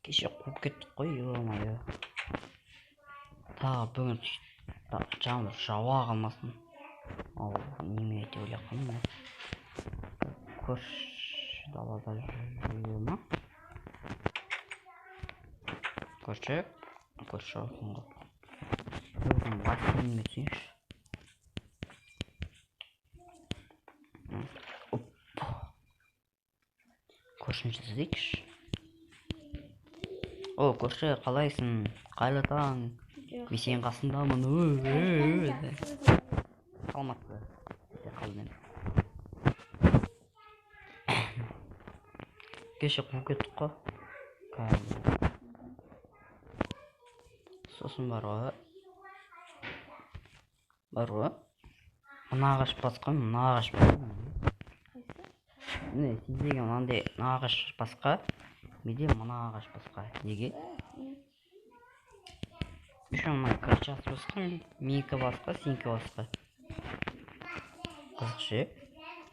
Кеше қуып кеттік қой, ё-моё. Тағы бүгін жаңбыр жауа қалмасын. Ал неме айтып ойлап қалдым. Көрші далада жүреді ма? Көрші оқынға. Өзім басын өтсеңші. Көршіні іздейікші. О, көрші, қалайсың? Қайлы таң. Мен сенің қасындамын. Саламатсыз. Қалдым. Кеше қуып кеттік қой. Сосын бар ғой. Мына ағаш басқа, мына ағаш басқа. Не, сіздегі мынандай ағаш басқа, менде мына ағаш басқа. Неге? Үшін мына крачас басқа, менікі басқа, сенікі басқа. Қызықшы.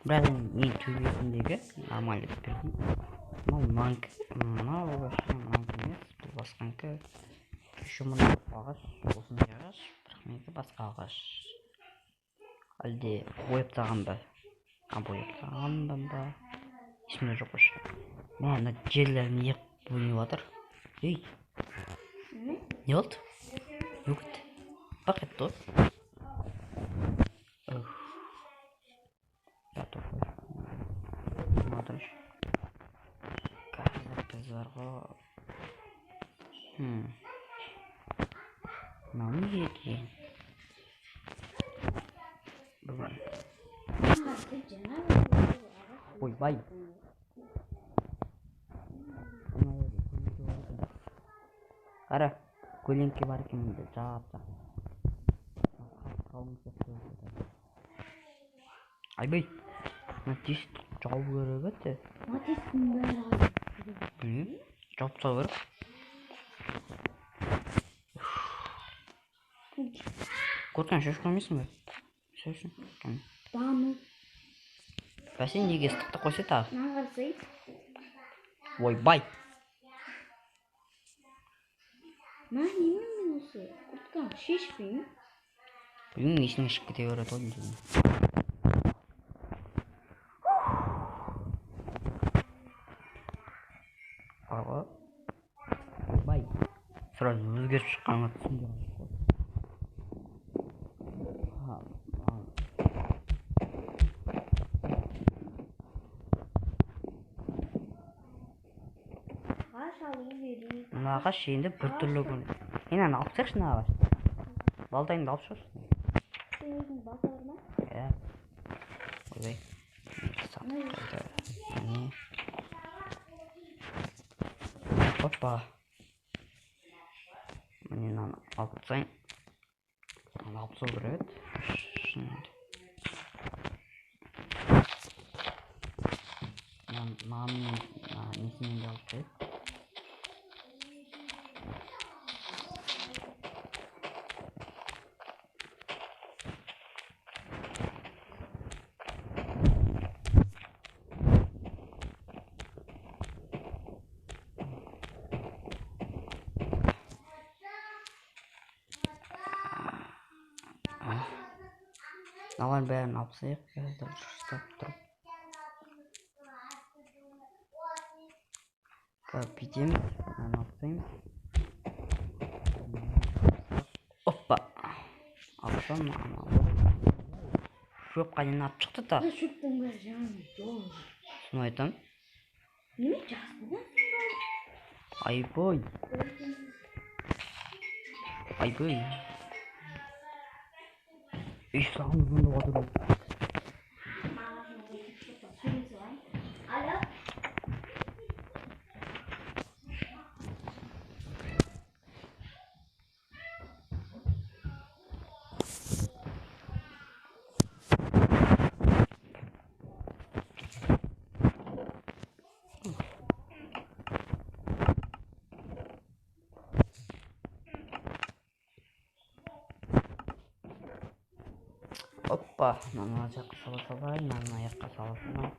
Бірақ мен төбесіндегі нормально бердім. Мынау ағаш, мынау емес, бұл басқанкі. Үшін мына ағаш, осындай ағаш, бірақ менікі басқа ағаш. Әлде бойып таған ба? Бойып тағанбын ба? Есімде жоқ ұшы. Мына жерлер не бөлініп жатыр? Ей! Не болды? Yok etti. Bak etti o. Ya topu. Madem. Kahve biz var o. Ne yedi? Oy bay. Kara. Көлеңке бар екен де жапса. Айбай. Матис жауып керек еді. Матистің бәрі. Жауып тастау керек. Көрген шешіп қоймайсың ба? Шешін. Дамыл. Бәсен неге ыстықты қойса тағы? Нағырсай. Ойбай. Немен осы? Құртқан шешпейін. Білмеймін, есің ішіп кете береді ғой. Аға. Ойбай. Сразу өзгеріп шыққанға түсінді. Мына ағаш енді бір түрлі күн. Мен аны алып тастайықшы мына ағаш. Балтайыңды алып шығаршы. Сен өзің балта бар ма? Иә. Ойбай. Опа. Міне мынаны алып тастайын. Мынаны алып тастау керек еді. Мынаның несімен де алып тастайық. Мыналардың бәрін алып тастайық. Дұрыстап тұрып. Бүйтеміз. Мынаны алып тастаймыз. Оппа. Алсам шөп қайдан алып шықты та. Шөптің бәрі жаңағы жол. Соны айтам. Неме жасқыдан? Айбой. Айбой. Үй сағым жөнді отырып. Алло? Опа, мына жаққа сала салайын, мына аяққа сала салайын.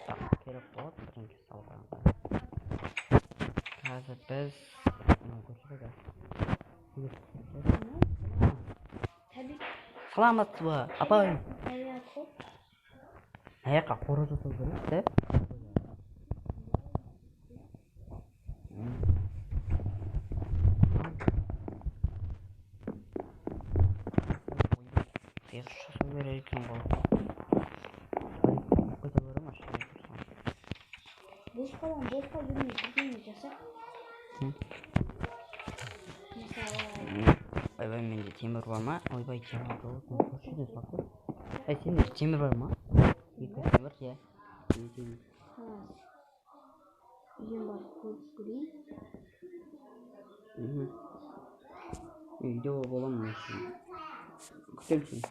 Так, керек болады, бірдеңке салғанға. Саламатсыз ба, апай? Аяққа. Аяққа қора жасау керек те. Аяқ жасау керек екен ғой. Қайда барам ашпай тұрсам. Босқа жүрмей бірдеңе жасап. Ойбай, менде темір бар ма? Ойбай, темір жоқ. Көршіде сатып. Сенде темір бар ма? Екі темір, иә. Үйден барып көріп көрейін. Үйде боламын мен. Күтемін сені.